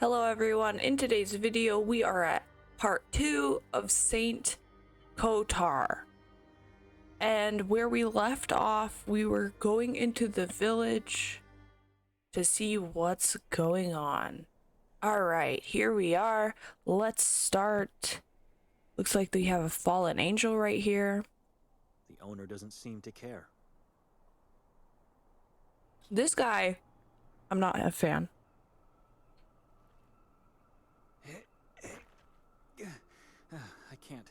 Hello everyone, in today's video we are at part 2 of Saint Kotar. And where we left off, we were going into the village to see what's going on. Alright, here we are. Let's start. Looks like we have a fallen angel right here. The owner doesn't seem to care. This guy, I'm not a fan. I can't.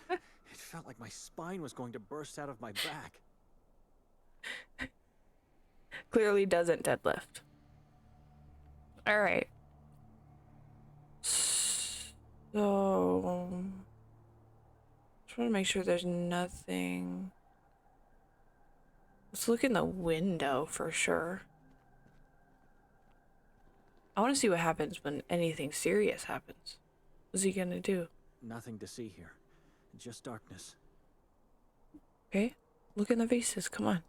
It felt like my spine was going to burst out of my back. Clearly doesn't deadlift. Alright. So... just want to make sure there's nothing. Let's look in the window for sure. I want to see what happens when anything serious happens. What's he gonna do? Nothing to see here. Just darkness. Okay, look in the vases, come on.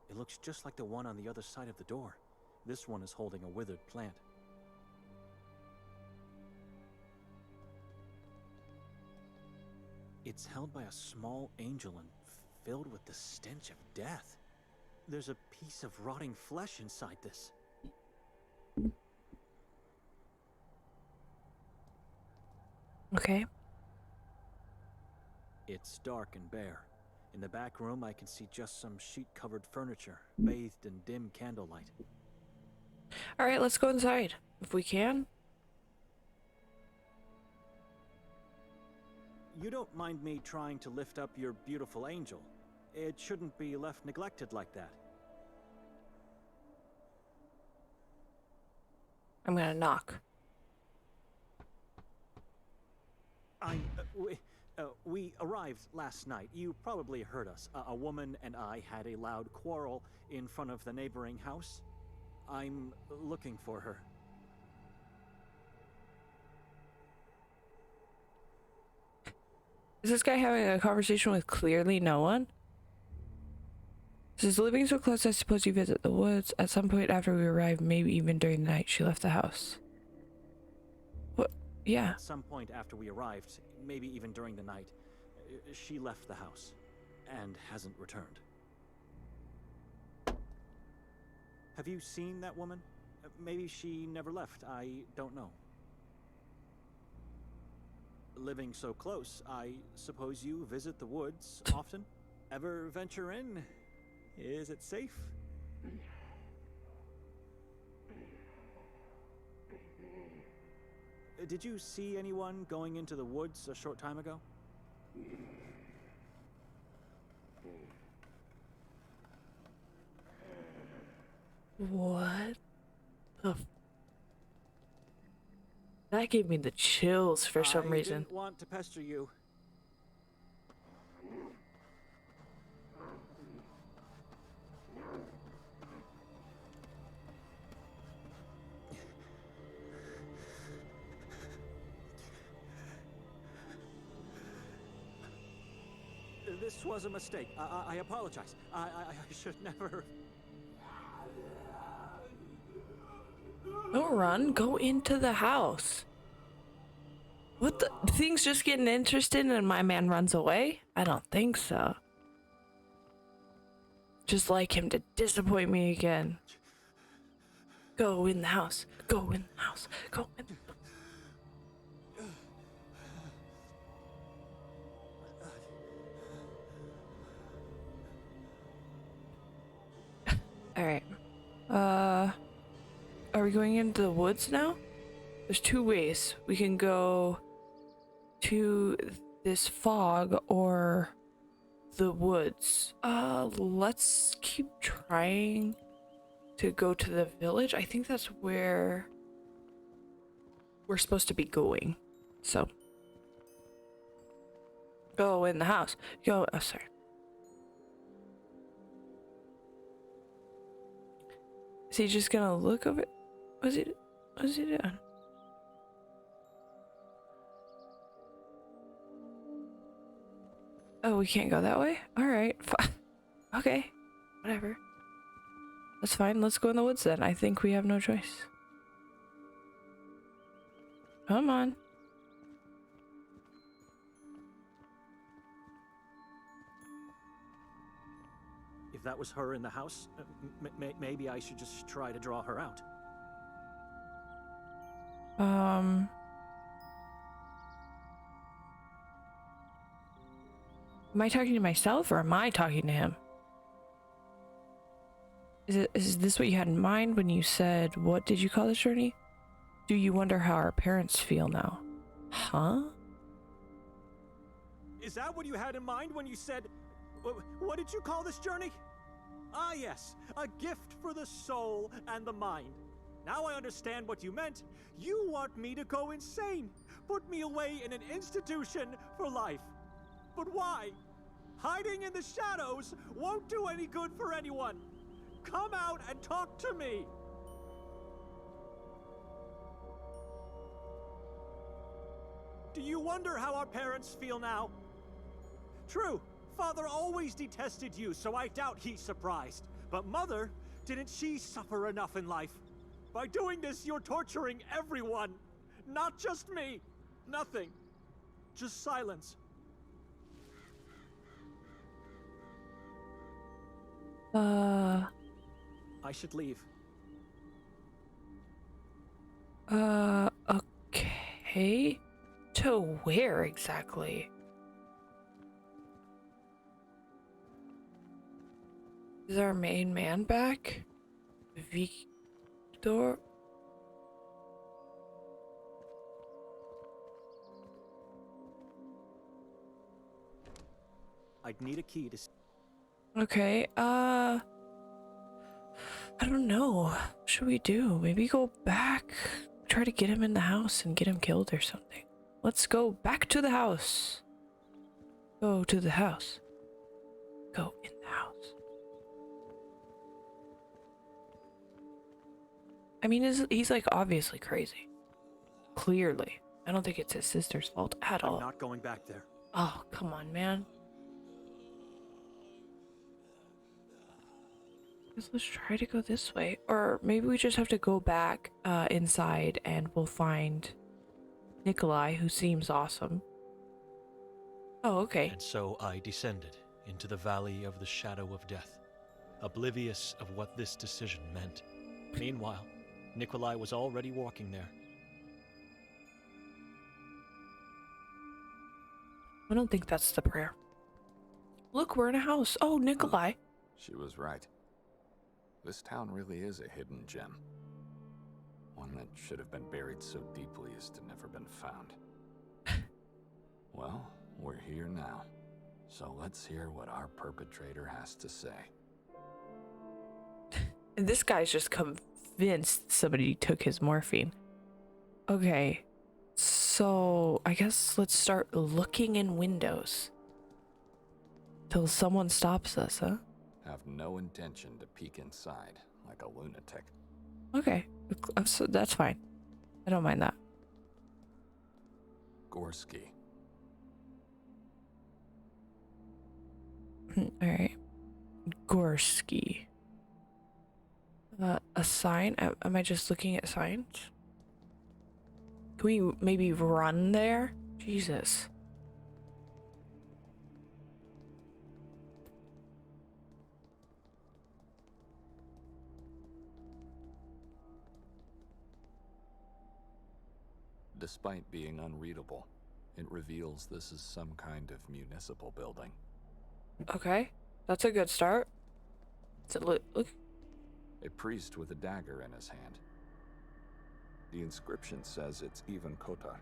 It looks just like the one on the other side of the door. This one is holding a withered plant. It's held by a small angel and filled with the stench of death. There's a piece of rotting flesh inside this. Okay. It's dark and bare. In the back room, I can see just some sheet-covered furniture, bathed in dim candlelight. Alright, let's go inside, if we can. You don't mind me trying to lift up your beautiful angel? It shouldn't be left neglected like that. I'm gonna knock. We arrived last night. You probably heard us. A woman and I had a loud quarrel in front of the neighboring house. I'm looking for her. Is this guy having a conversation with clearly no one? Says living so close, I suppose you visit the woods. At some point after we arrived, maybe even during the night, she left the house. What? Yeah. At some point after we arrived, maybe even during the night, she left the house and hasn't returned. Have you seen that woman? Maybe she never left. I don't know. Living so close, I suppose you visit the woods often? Ever venture in? Is it safe? Did you see anyone going into the woods a short time ago? What the that gave me the chills for some reason. I didn't want to pester you. This was a mistake. I apologize. I should never... Don't run, go into the house. What the? Things just getting interested and my man runs away? I don't think so. Just like him to disappoint me again. Go in the house. Go in the house. Go in. Alright. Are we going into the woods now? There's two ways. We can go to this fog or the woods. Let's keep trying to go to the village. I think that's where we're supposed to be going. So. Go in the house. Go, oh, sorry. Is he just gonna look over? What's he doing? Oh, we can't go that way? Alright. Okay. Whatever. That's fine. Let's go in the woods then. I think we have no choice. Come on. If that was her in the house, maybe I should just try to draw her out. Am I talking to myself or am I talking to him? Is this what you had in mind when you said, what did you call this journey? Do you wonder how our parents feel now? Huh? Is that what you had in mind when you said... What did you call this journey? Ah, yes. A gift for the soul and the mind. Now I understand what you meant. You want me to go insane. Put me away in an institution for life. But why? Hiding in the shadows won't do any good for anyone. Come out and talk to me. Do you wonder how our parents feel now? True, Father always detested you, so I doubt he's surprised. But Mother, didn't she suffer enough in life? By doing this, you're torturing everyone. Not just me. Nothing. Just silence. I should leave. Okay. To where exactly? Is our main man back? Victor? I'd need a key to... Okay, I don't know. What should we do? Maybe go back, try to get him in the house and get him killed or something. Let's go back to the house. Go to the house. Go in the house. I mean, he's like obviously crazy. Clearly. I don't think it's his sister's fault at all. I'm not going back there. Oh, come on, man. Let's try to go this way. Or maybe we just have to go back inside and we'll find Nikolai, who seems awesome. Oh, okay. And so I descended into the valley of the shadow of death, oblivious of what this decision meant. Meanwhile, Nikolai was already walking there. I don't think that's the prayer. Look, we're in a house. Oh, Nikolai. She was right. This town really is a hidden gem. One that should have been buried so deeply as to never been found. Well, we're here now. So let's hear what our perpetrator has to say. And this guy's just convinced somebody took his morphine. Okay. So, I guess let's start looking in windows. Till someone stops us, huh? Have no intention to peek inside like a lunatic. Okay. So that's fine. I don't mind that. Gorski. Alright. Gorski. A sign? Am I just looking at signs? Can we maybe run there? Jesus. Despite being unreadable, it reveals this is some kind of municipal building. Okay. That's a good start. So look. A priest with a dagger in his hand. The inscription says it's even Kotar,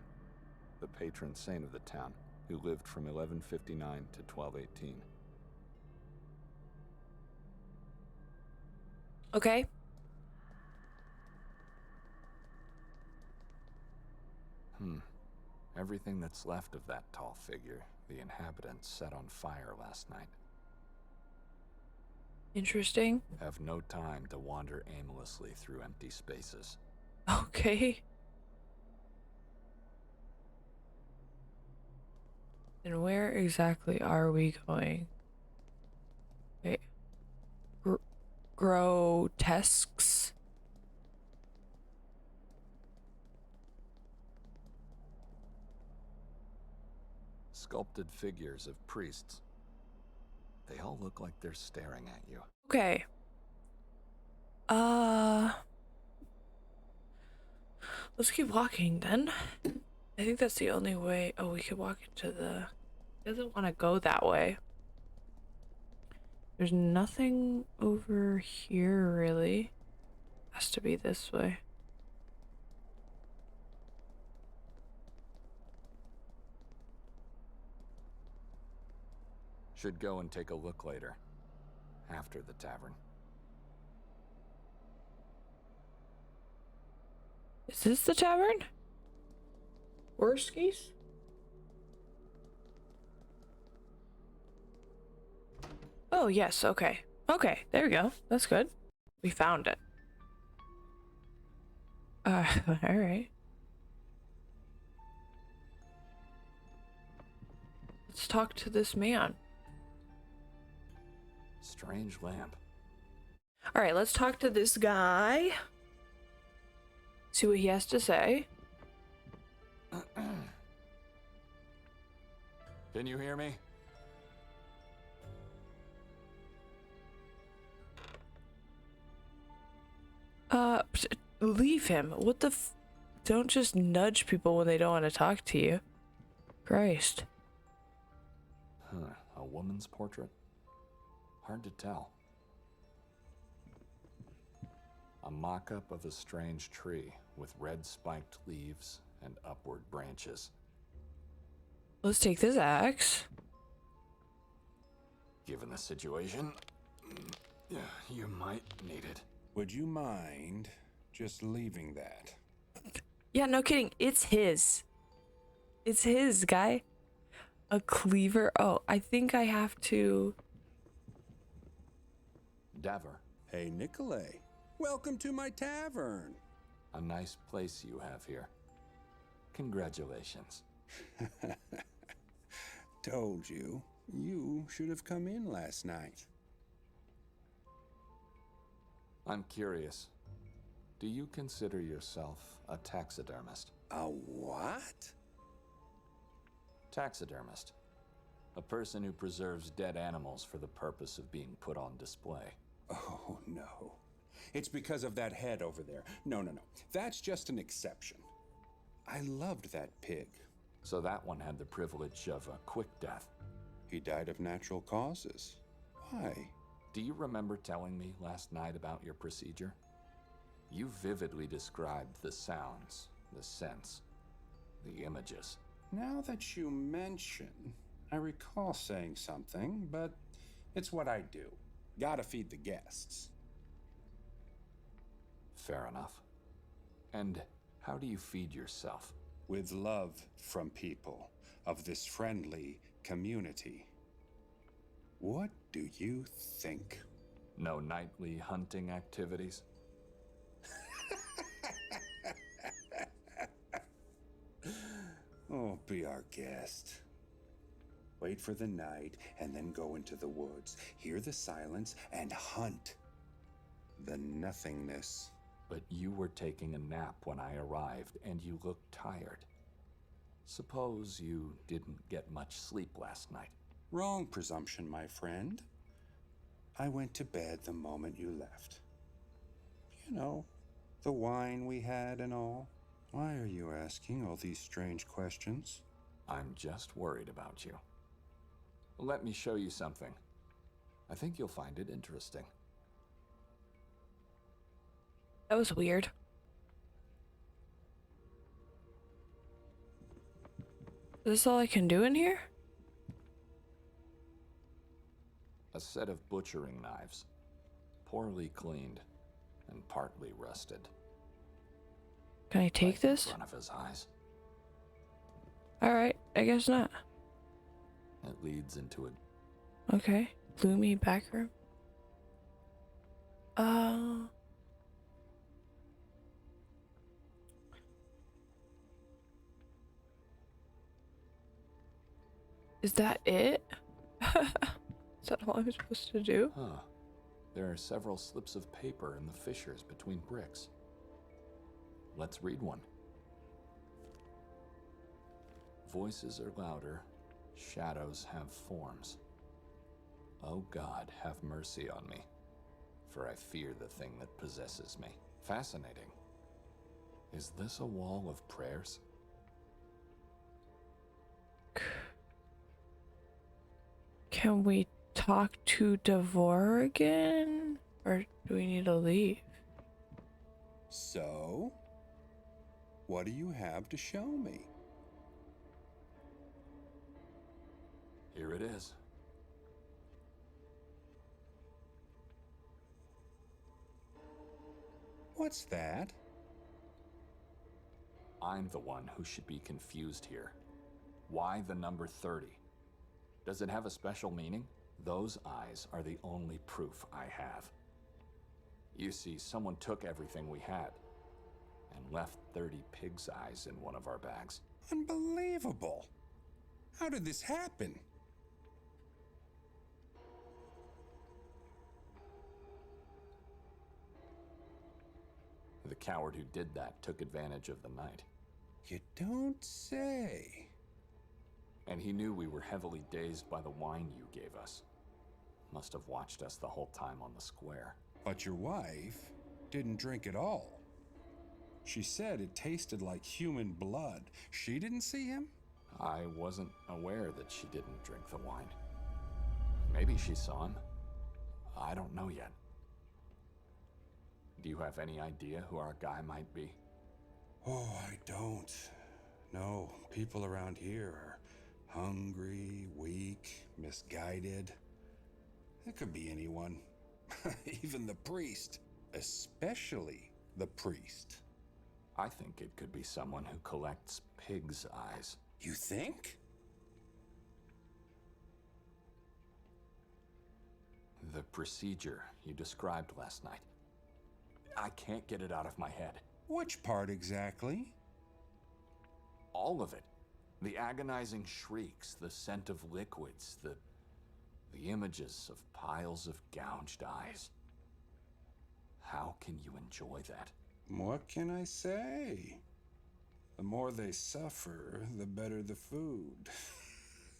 the patron saint of the town, who lived from 1159 to 1218. Okay. Everything that's left of that tall figure, the inhabitants set on fire last night. Interesting. Have no time to wander aimlessly through empty spaces. Okay. And where exactly are we going? Wait. Grotesques? Sculpted figures of priests. They all look like they're staring at you. Okay. Let's keep walking then. I think that's the only way. Oh, we could walk into the... Doesn't want to go that way. There's nothing over here, really. Has to be this way. Should go and take a look later. After the tavern. Is this the tavern? Worskies? Oh, yes, okay. Okay, there we go. That's good. We found it. Alright. Let's talk to this man. Strange lamp. Alright, let's talk to this guy. See what he has to say. Can you hear me? Leave him. What the f- Don't just nudge people when they don't want to talk to you. Christ. Huh, a woman's portrait? Hard to tell. A mock-up of a strange tree with red spiked leaves and upward branches. Let's take this axe. Given the situation, you might need it. Would you mind just leaving that? Yeah, no kidding. It's his. It's his, guy. A cleaver. Oh, I think I have to... Daver, Hey, Nikolay. Welcome to my tavern. a nice place you have here. Congratulations. Told you. You should have come in last night. I'm curious. Do you consider yourself a taxidermist? A what? Taxidermist. A person who preserves dead animals for the purpose of being put on display. Oh, no. It's because of that head over there. No. That's just an exception. I loved that pig. So that one had the privilege of a quick death. He died of natural causes. Why? Do you remember telling me last night about your procedure? You vividly described the sounds, the scents, the images. Now that you mention, I recall saying something, but it's what I do. Gotta feed the guests. Fair enough. And how do you feed yourself? With love from people of this friendly community. What do you think? No nightly hunting activities? Oh, be our guest. Wait for the night and then go into the woods. Hear the silence and hunt the nothingness. But you were taking a nap when I arrived, and you looked tired. Suppose you didn't get much sleep last night. Wrong presumption, my friend. I went to bed the moment you left. You know, the wine we had and all. Why are you asking all these strange questions? I'm just worried about you. Let me show you something. I think you'll find it interesting. That was weird. Is this all I can do in here? A set of butchering knives, poorly cleaned and partly rusted. Can I take Right this? in front of his eyes. Alright, I guess not. It leads into a Okay. Gloomy back room. Is that it? Is that all I'm supposed to do? Huh. There are several slips of paper in the fissures between bricks. Let's read one. Voices are louder, Shadows have forms. Oh God, have mercy on me, for I fear the thing that possesses me. Fascinating. Is this a wall of prayers? Can we talk to Devore again? Or do we need to leave? So, what do you have to show me? Here it is. What's that? I'm the one who should be confused here. Why the number 30? Does it have a special meaning? Those eyes are the only proof I have. You see, someone took everything we had and left 30 pig's eyes in one of our bags. Unbelievable. How did this happen? The coward who did that took advantage of the night. You don't say. And he knew we were heavily dazed by the wine you gave us. Must have watched us the whole time on the square. But your wife didn't drink at all. She said it tasted like human blood. She didn't see him? I wasn't aware that she didn't drink the wine. Maybe she saw him. I don't know yet. Do you have any idea who our guy might be? Oh, I don't. No, people around here are hungry, weak, misguided. It could be anyone. Even the priest. Especially the priest. I think it could be someone who collects pig's eyes. You think? The procedure you described last night. I can't get it out of my head. Which part exactly? All of it. The agonizing shrieks, the scent of liquids, the images of piles of gouged eyes. How can you enjoy that? What can I say? The more they suffer, the better the food.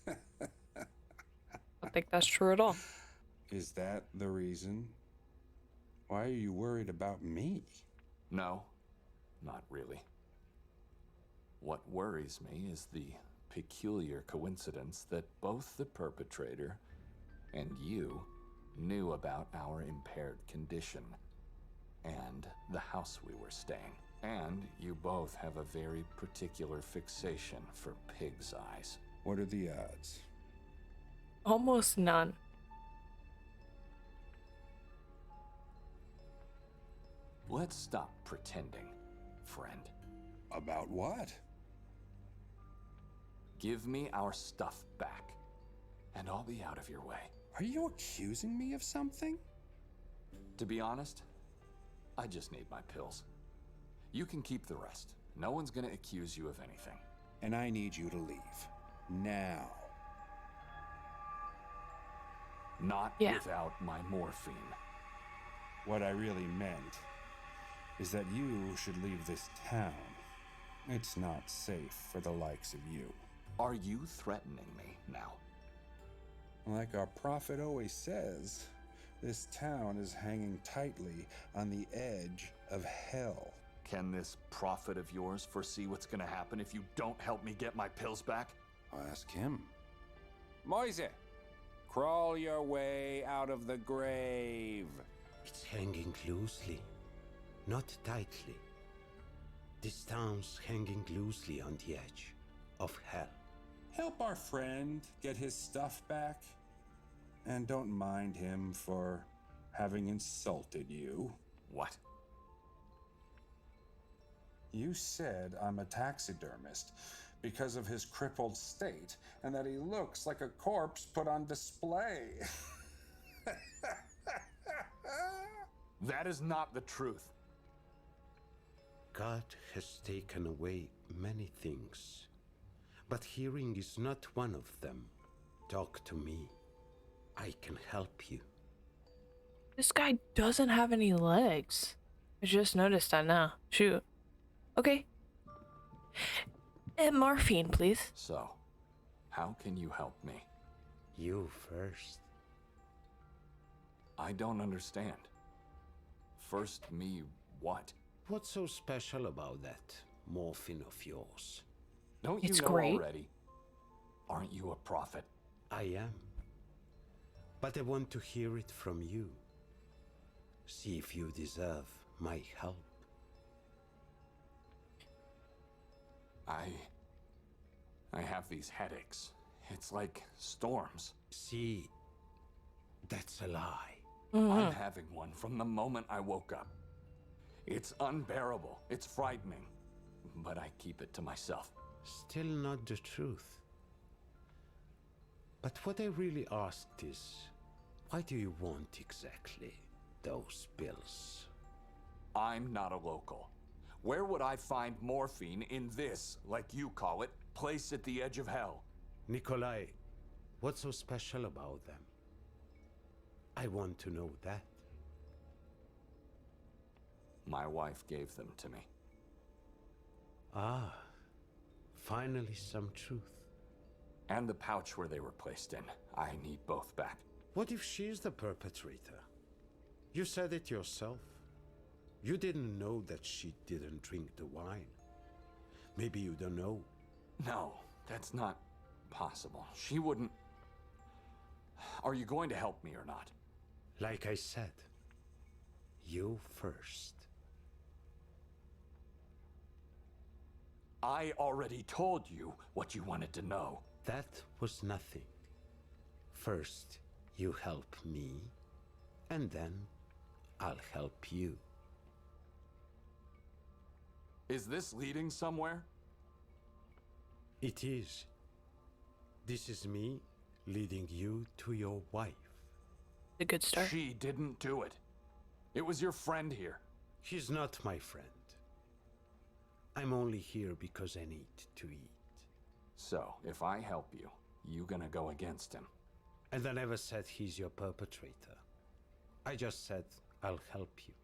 I think that's true at all. Is that the reason? Why are you worried about me? No, not really. What worries me is the peculiar coincidence that both the perpetrator and you knew about our impaired condition and the house we were staying. And you both have a very particular fixation for pig's eyes. What are the odds? Almost none. Let's stop pretending, friend. About what? Give me our stuff back, and I'll be out of your way. Are you accusing me of something? To be honest, I just need my pills. You can keep the rest. No one's gonna accuse you of anything. And I need you to leave. Now. Not Yeah. without my morphine. What I really meant is that you should leave this town. It's not safe for the likes of you. Are you threatening me now? Like our prophet always says, this town is hanging tightly on the edge of hell. Can this prophet of yours foresee what's gonna happen if you don't help me get my pills back? I'll ask him. Moise, crawl your way out of the grave. It's hanging loosely, not tightly. This town's hanging loosely on the edge of hell. Help our friend get his stuff back. And don't mind him for having insulted you. What? You said I'm a taxidermist because of his crippled state and that he looks like a corpse put on display. That is not the truth. God has taken away many things, but hearing is not one of them. Talk to me. I can help you. This guy doesn't have any legs. I just noticed that now. Shoot. Okay. And morphine, please. So, How can you help me? You first. I don't understand. First me what? What's so special about that morphine of yours? Don't you It's know great. already? Aren't you a prophet? I am. But I want to hear it from you. See if you deserve my help. I have these headaches. It's like storms. See, that's a lie. I'm having one from the moment I woke up. It's unbearable. It's frightening. But I keep it to myself. Still not the truth. But what I really asked is, why do you want exactly those pills? I'm not a local. Where would I find morphine in this, like you call it, place at the edge of hell? Nikolai, what's so special about them? I want to know that. My wife gave them to me. Ah, finally some truth. And the pouch where they were placed in. I need both back. What if she's the perpetrator? You said it yourself. You didn't know that she didn't drink the wine. Maybe you don't know. No, that's not possible. She wouldn't... Are you going to help me or not? Like I said, you first. I already told you what you wanted to know. That was nothing. First, you help me, and then I'll help you. Is this leading somewhere? It is. This is me leading you to your wife. A good start. She didn't do it. It was your friend here. She's not my friend. I'm only here because I need to eat. So, if I help you, you gonna go against him? And I never said he's your perpetrator. I just said I'll help you.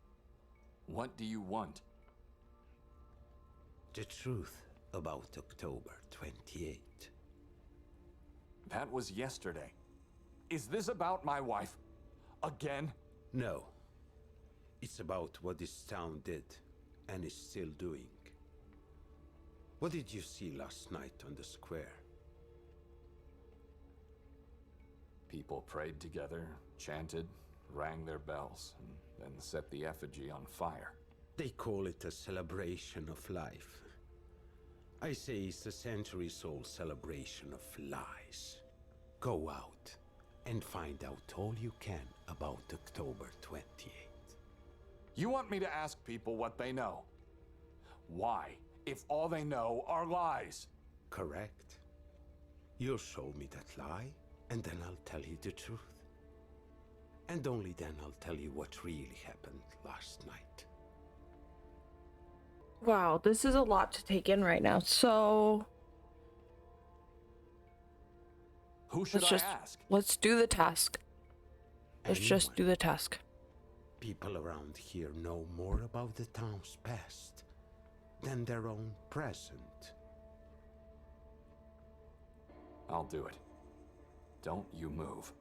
What do you want? The truth about October 28th. That was yesterday. Is this about my wife? Again? No. It's about what this town did and is still doing. What did you see last night on the square? People prayed together, chanted, rang their bells, and then set the effigy on fire. They call it a celebration of life. I say it's a centuries-old celebration of lies. Go out and find out all you can about October 28th. You want me to ask people what they know? Why, if all they know are lies? Correct. You'll show me that lie, and then I'll tell you the truth. And only then I'll tell you what really happened last night. Wow, this is a lot to take in right now. So Who should ask? let's do the task. Let's just Anyone. do the task. People around here know more about the town's past than their own present. I'll do it. Don't you move.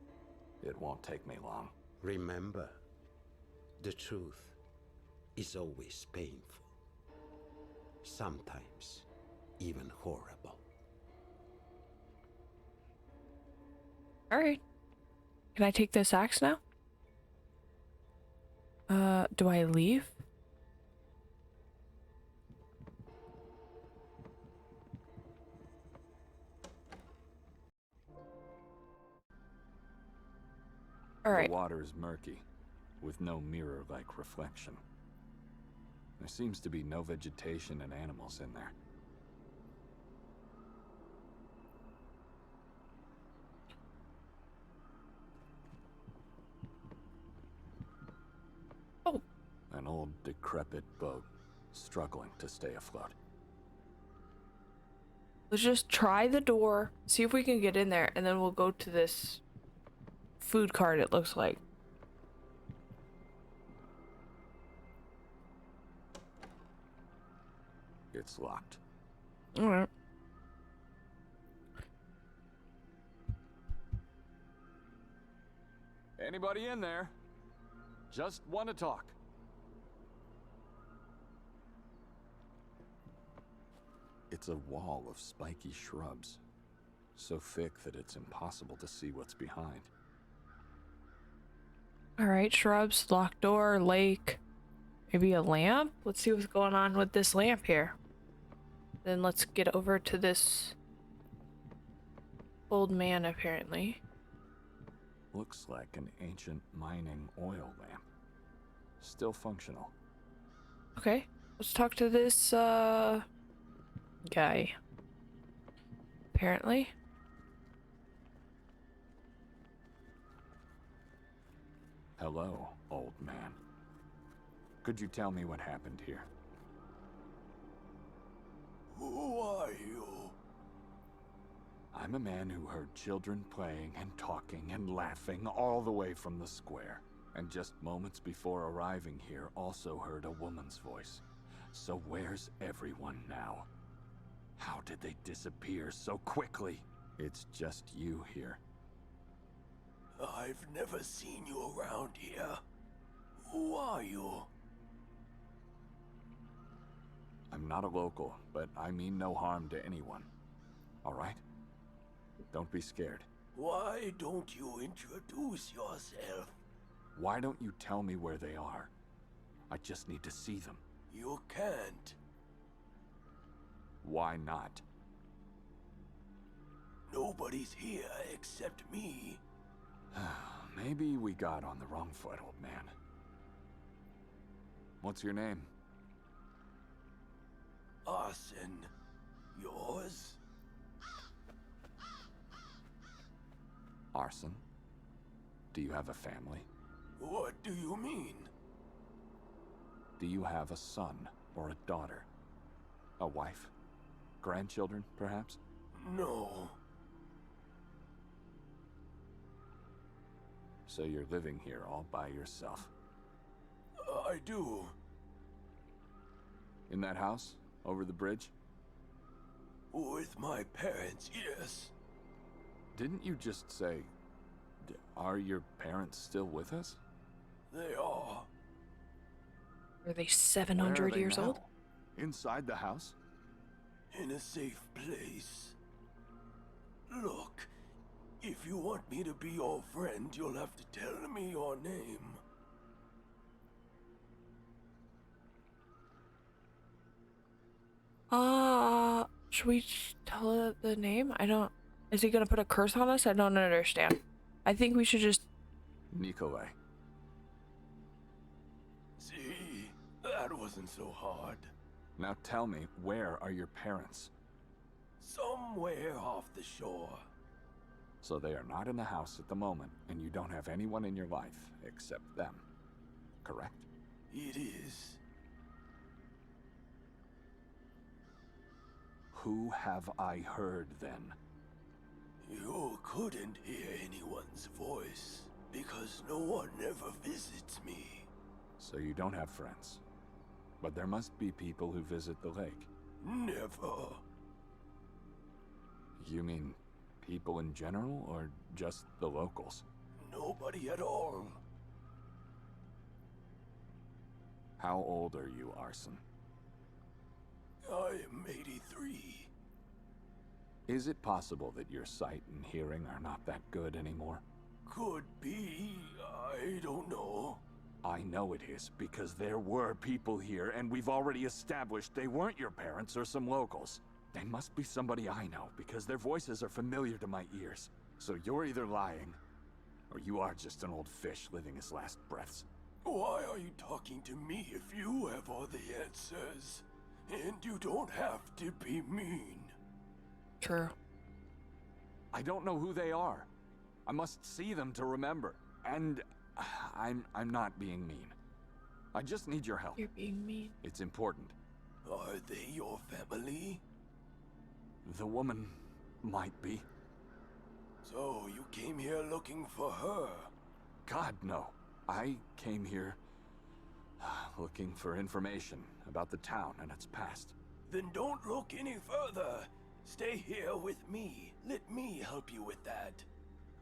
It won't take me long. Remember, the truth is always painful. Sometimes even horrible. All right. Can I take this axe now? Do I leave? All right. The water is murky, with no mirror-like reflection. There seems to be no vegetation and animals in there. Oh, An old, decrepit boat, struggling to stay afloat. let's just try the door, see if we can get in there, and then we'll go to this food cart, it looks like. It's locked. All right. Anybody in there? Just want to talk. It's a wall of spiky shrubs, so thick that it's impossible to see what's behind. Alright, shrubs, locked door, lake. Maybe a lamp? Let's see what's going on with this lamp here. Then let's get over to this old man, apparently. Looks like an ancient mining oil lamp. Still functional. Okay, let's talk to this, guy. Apparently. Hello, old man. Could you tell me what happened here? Who are you? I'm a man who heard children playing and talking and laughing all the way from the square. And just moments before arriving here, also heard a woman's voice. So where's everyone now? How did they disappear so quickly? It's just you here. I've never seen you around here. Who are you? I'm not a local, but I mean no harm to anyone. All right? Don't be scared. Why don't you introduce yourself? Why don't you tell me where they are? I just need to see them. You can't. Why not? Nobody's here except me. Maybe we got on the wrong foot, old man. What's your name? Arson. Yours? Arson? Do you have a family? What do you mean? Do you have a son or a daughter? A wife? Grandchildren, perhaps? No. So you're living here all by yourself? I do. In that house? Over the bridge? With my parents, yes. Didn't you just say... Are your parents still with us? They are. Are they Where 700 are they years now? old? Inside the house? In a safe place. Look, if you want me to be your friend, you'll have to tell me your name. Should we tell her the name? I don't... Is he gonna put a curse on us? I don't understand. I think we should just... Nikolai. See, that wasn't so hard. Now tell me, where are your parents? Somewhere off the shore. So they are not in the house at the moment, and you don't have anyone in your life except them. Correct? It is. Who have I heard then? You couldn't hear anyone's voice, because no one ever visits me. So you don't have friends. But there must be people who visit the lake. Never. You mean people in general, or just the locals? Nobody at all. How old are you, Arson? I am 83. Is it possible that your sight and hearing are not that good anymore? Could be. I don't know. I know it is, because there were people here, and we've already established they weren't your parents or some locals. They must be somebody I know, because their voices are familiar to my ears. So you're either lying, or you are just an old fish living his last breaths. Why are you talking to me if you have all the answers? And you don't have to be mean. True. I don't know who they are. I must see them to remember. And I'm not being mean. I just need your help. You're being mean. It's important. Are they your family? The woman might be. So you came here looking for her? God, no. I came here looking for information about the town and its past. Then don't look any further. Stay here with me. Let me help you with that.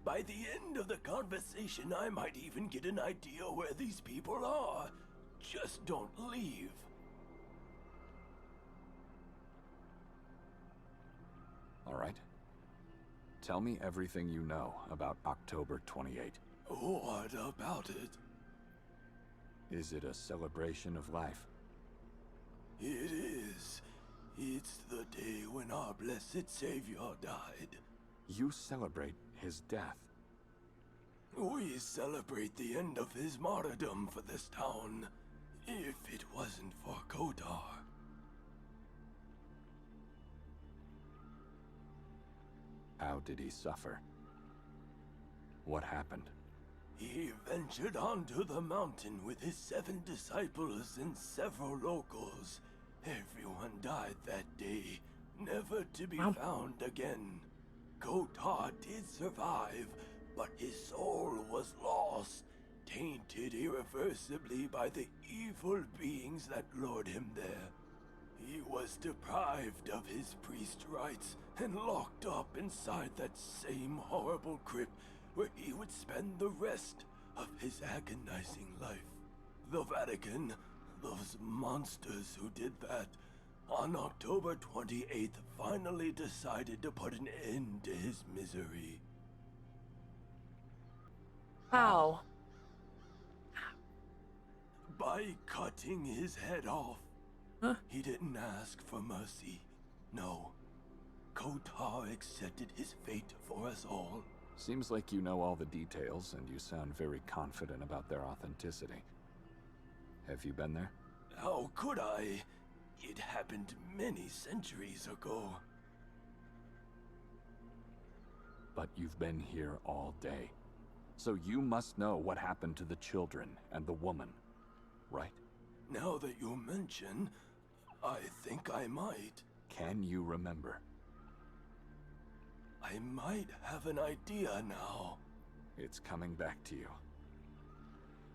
By the end of the conversation, I might even get an idea where these people are. Just don't leave. All right. Tell me everything you know about October 28. What about it? Is it a celebration of life? It is. It's the day when our blessed Savior died. You celebrate his death. We celebrate the end of his martyrdom for this town. If it wasn't for Kotar. How did he suffer? What happened? He ventured onto the mountain with his 7 disciples and several locals. Everyone died that day, never to be found again. Kotar did survive, but his soul was lost, tainted irreversibly by the evil beings that lured him there. He was deprived of his priest rights and locked up inside that same horrible crypt where he would spend the rest of his agonizing life. The Vatican, those monsters who did that, on October 28th finally decided to put an end to his misery. How? By cutting his head off. Huh? He didn't ask for mercy. No. Kotar accepted his fate for us all. Seems like you know all the details, and you sound very confident about their authenticity. Have you been there? How could I? It happened many centuries ago. But you've been here all day. So you must know what happened to the children and the woman, right? Now that you mention, I think I might. Can you remember? I might have an idea now. It's coming back to you.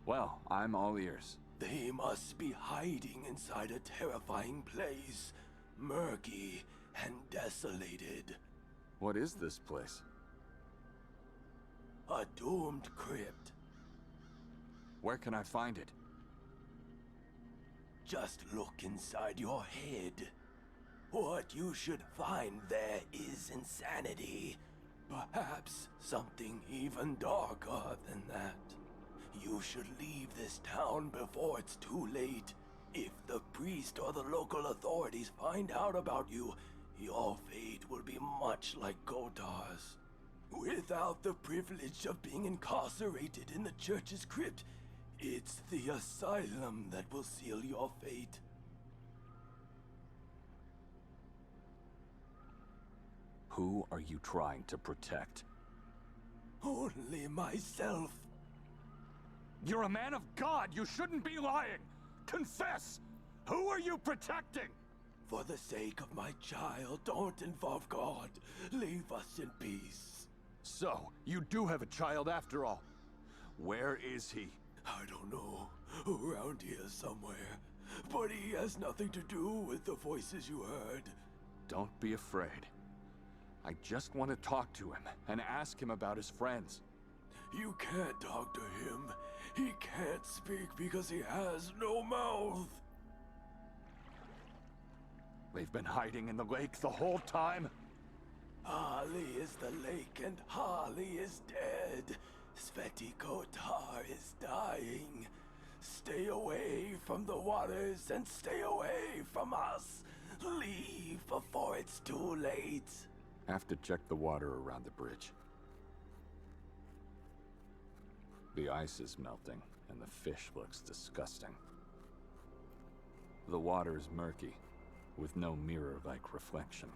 Well, I'm all ears. They must be hiding inside a terrifying place, murky and desolated. What is this place? A doomed crypt. Where can I find it? Just look inside your head. What you should find there is insanity. Perhaps something even darker than that. You should leave this town before it's too late. If the priest or the local authorities find out about you, your fate will be much like Kotar's. Without the privilege of being incarcerated in the church's crypt, it's the asylum that will seal your fate. Who are you trying to protect? Only myself. You're a man of God! You shouldn't be lying! Confess! Who are you protecting? For the sake of my child, don't involve God. Leave us in peace. So, you do have a child after all. Where is he? I don't know. Around here somewhere. But he has nothing to do with the voices you heard. Don't be afraid. I just want to talk to him and ask him about his friends. You can't talk to him. He can't speak because he has no mouth. They've been hiding in the lake the whole time? Harley is the lake and Harley is dead. Sveti Kotar is dying. Stay away from the waters and stay away from us. Leave before it's too late. Have to check the water around the bridge. The ice is melting, and the fish looks disgusting. The water is murky, with no mirror-like reflection.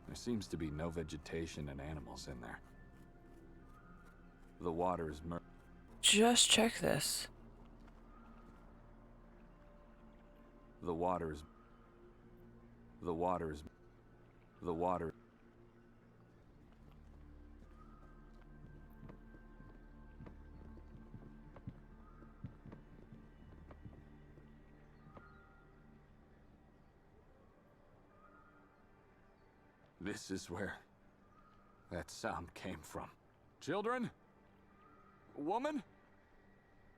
There seems to be no vegetation and animals in there. The water is murky. Just check this. The water is... The water is... The water... This is where that sound came from. Children? Woman?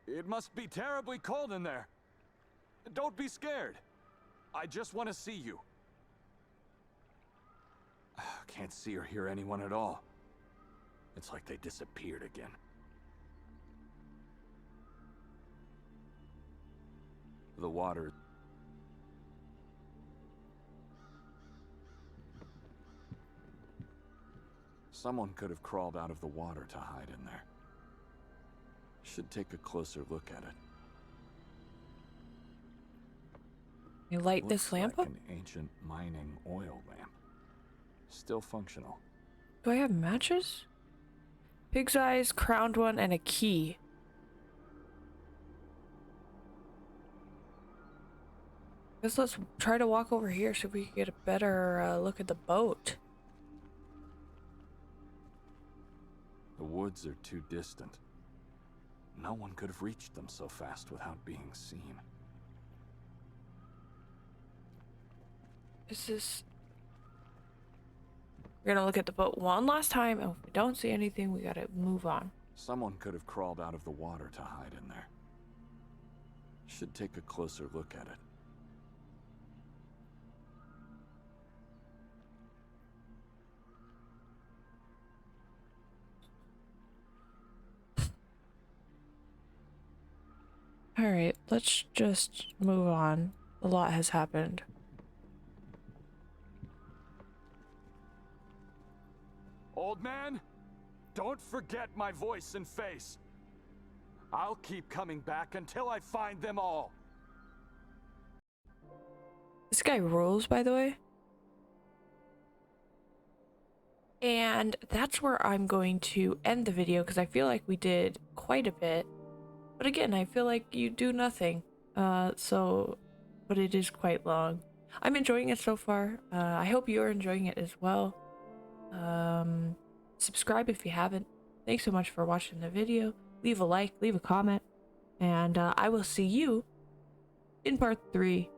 It must be terribly cold in there. Don't be scared. I just want to see you. Can't see or hear anyone at all. It's like they disappeared again. The water... Someone could have crawled out of the water to hide in there. Should take a closer look at it. You light Looks this lamp like up? an ancient mining oil lamp. Still functional. Do I have matches? Pig's eyes, crowned one, and a key. Guess let's try to walk over here so we can get a better look at the boat. The woods are too distant. No one could have reached them so fast without being seen. Is this... We're gonna look at the boat one last time, and if we don't see anything, we gotta move on. Someone could have crawled out of the water to hide in there. Should take a closer look at it. Alright, let's just move on. A lot has happened. Old man, don't forget my voice and face. I'll keep coming back until I find them all. This guy rules, by the way. And that's where I'm going to end the video because I feel like we did quite a bit. But again, I feel like you do nothing. But it is quite long. I'm enjoying it so far. I hope you're enjoying it as well. Subscribe if you haven't. Thanks so much for watching the video. Leave a like, leave a comment, and I will see you in part 3